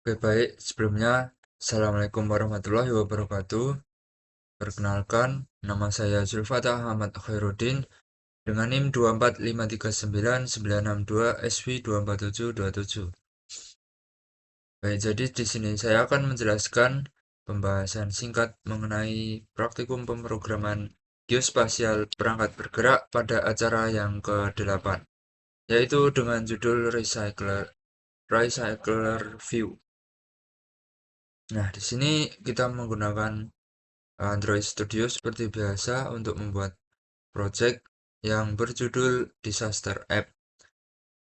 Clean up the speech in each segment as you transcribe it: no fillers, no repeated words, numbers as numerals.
Oke, baik. Sebelumnya, Assalamualaikum warahmatullahi wabarakatuh. Perkenalkan, nama saya Zulfatah Ahmad Khairuddin dengan NIM 245399662SW24727. Baik, jadi di sini saya akan menjelaskan pembahasan singkat mengenai praktikum pemrograman geospasial perangkat bergerak pada acara yang ke-8, yaitu dengan judul Recycler View. Nah, di sini kita menggunakan Android Studio seperti biasa untuk membuat project yang berjudul Disaster App.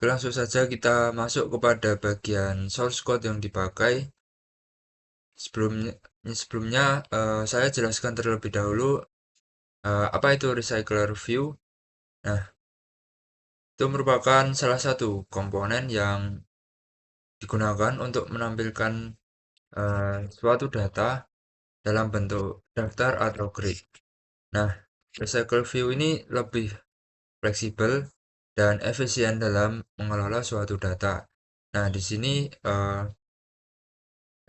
Langsung saja kita masuk kepada bagian source code yang dipakai. Sebelumnya saya jelaskan terlebih dahulu apa itu Recycler View. Nah, itu merupakan salah satu komponen yang digunakan untuk menampilkan suatu data dalam bentuk daftar atau grid. Nah, Recycle View ini lebih fleksibel dan efisien dalam mengelola suatu data. Nah, di sini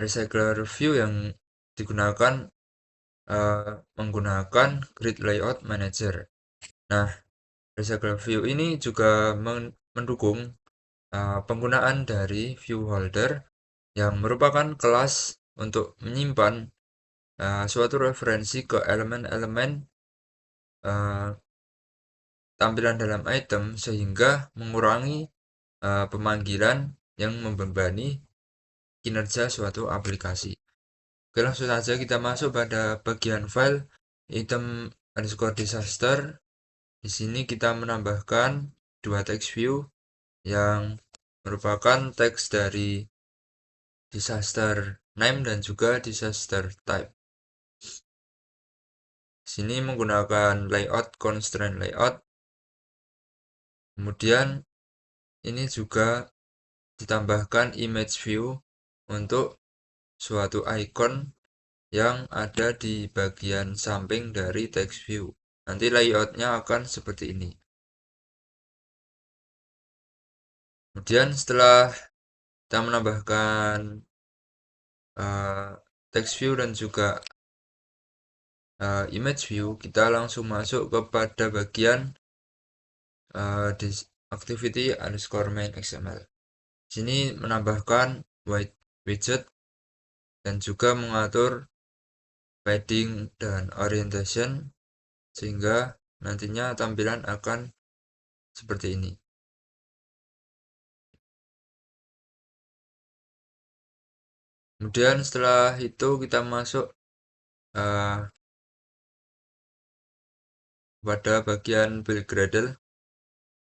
Recycler View yang digunakan menggunakan Grid Layout Manager. Nah, Recycler View ini juga mendukung penggunaan dari View Holder yang merupakan kelas untuk menyimpan suatu referensi ke elemen-elemen tampilan dalam item sehingga mengurangi pemanggilan yang membebani kinerja suatu aplikasi. Oke, langsung saja kita masuk pada bagian file item underscore disaster. Di sini kita menambahkan dua text view yang merupakan teks dari disaster name dan juga disaster type. Sini menggunakan layout constraint layout. Kemudian ini juga ditambahkan image view untuk suatu icon yang ada di bagian samping dari text view. Nanti layoutnya akan seperti ini. Kemudian setelah kita menambahkan text view dan juga image view, kita langsung masuk kepada bagian activity underscore main XML. Sini menambahkan white widget dan juga mengatur padding dan orientation sehingga nantinya tampilan akan seperti ini. Kemudian setelah itu kita masuk pada bagian build Gradle.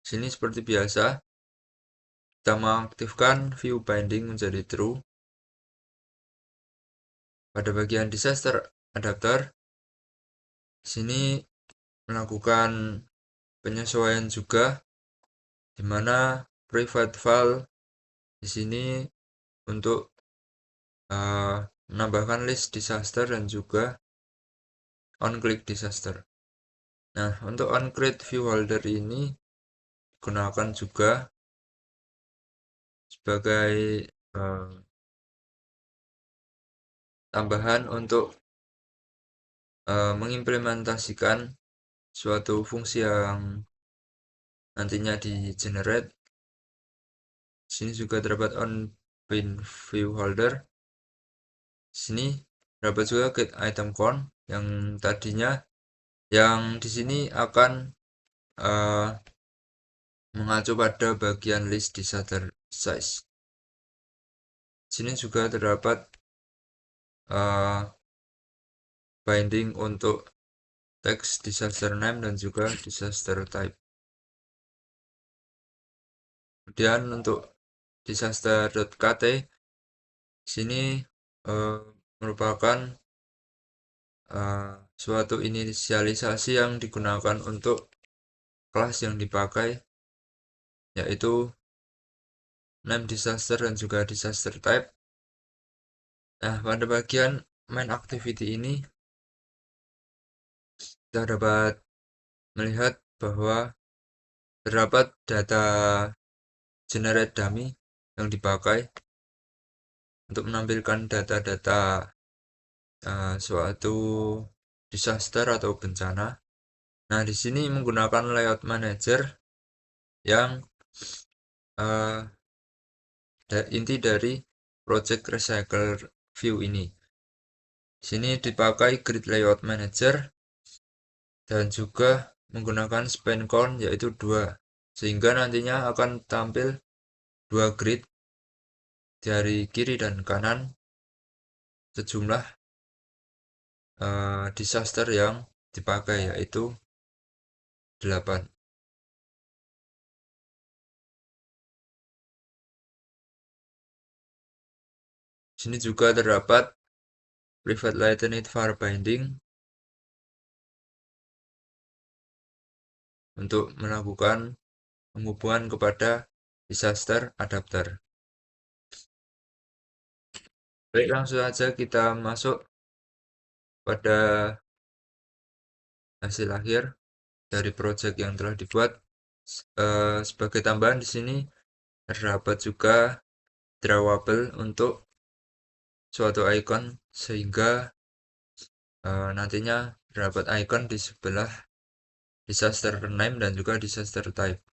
Sini seperti biasa kita mengaktifkan view binding menjadi true. Pada bagian disaster adapter, sini melakukan penyesuaian juga di mana private file di sini untuk menambahkan list disaster dan juga on-click disaster. Nah, untuk on-click view holder ini digunakan juga sebagai tambahan untuk mengimplementasikan suatu fungsi yang nantinya di generate. Sini juga terdapat on pin view holder. Sini dapat juga get item count yang tadinya yang di sini akan mengacu pada bagian list disaster size. Sini juga terdapat binding untuk teks disaster name dan juga disaster type. Kemudian untuk disaster.kt sini merupakan suatu inisialisasi yang digunakan untuk kelas yang dipakai, yaitu name disaster dan juga disaster type. Nah, pada bagian main activity ini kita dapat melihat bahwa terdapat data generate dummy yang dipakai. untuk menampilkan data-data suatu disaster atau bencana. Nah, di sini menggunakan layout manager yang uh, inti dari project recycle view ini. Di sini dipakai grid layout manager dan juga menggunakan span count yaitu 2, sehingga nantinya akan tampil 2 grid dari kiri dan kanan sejumlah disaster yang dipakai yaitu 8. Sini juga terdapat private latened var binding untuk melakukan penghubungan kepada disaster adapter. Baik, langsung saja kita masuk pada hasil akhir dari project yang telah dibuat. Sebagai tambahan di sini terdapat juga drawable untuk suatu icon sehingga nantinya terdapat icon di sebelah disaster name dan juga disaster type.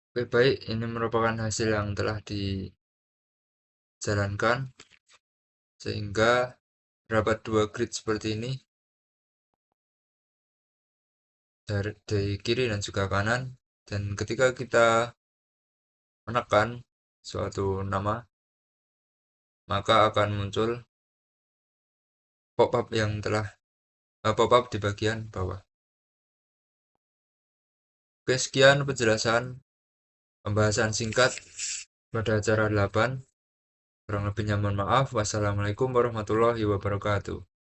Oke, baik, ini merupakan hasil yang telah dijalankan sehingga terdapat 2 grid seperti ini dari kiri dan juga kanan, dan ketika kita menekan suatu nama maka akan muncul pop-up yang telah pop-up di bagian bawah. Oke, sekian penjelasan pembahasan singkat pada acara 8. Kurang lebihnya mohon maaf. Wassalamualaikum warahmatullahi wabarakatuh.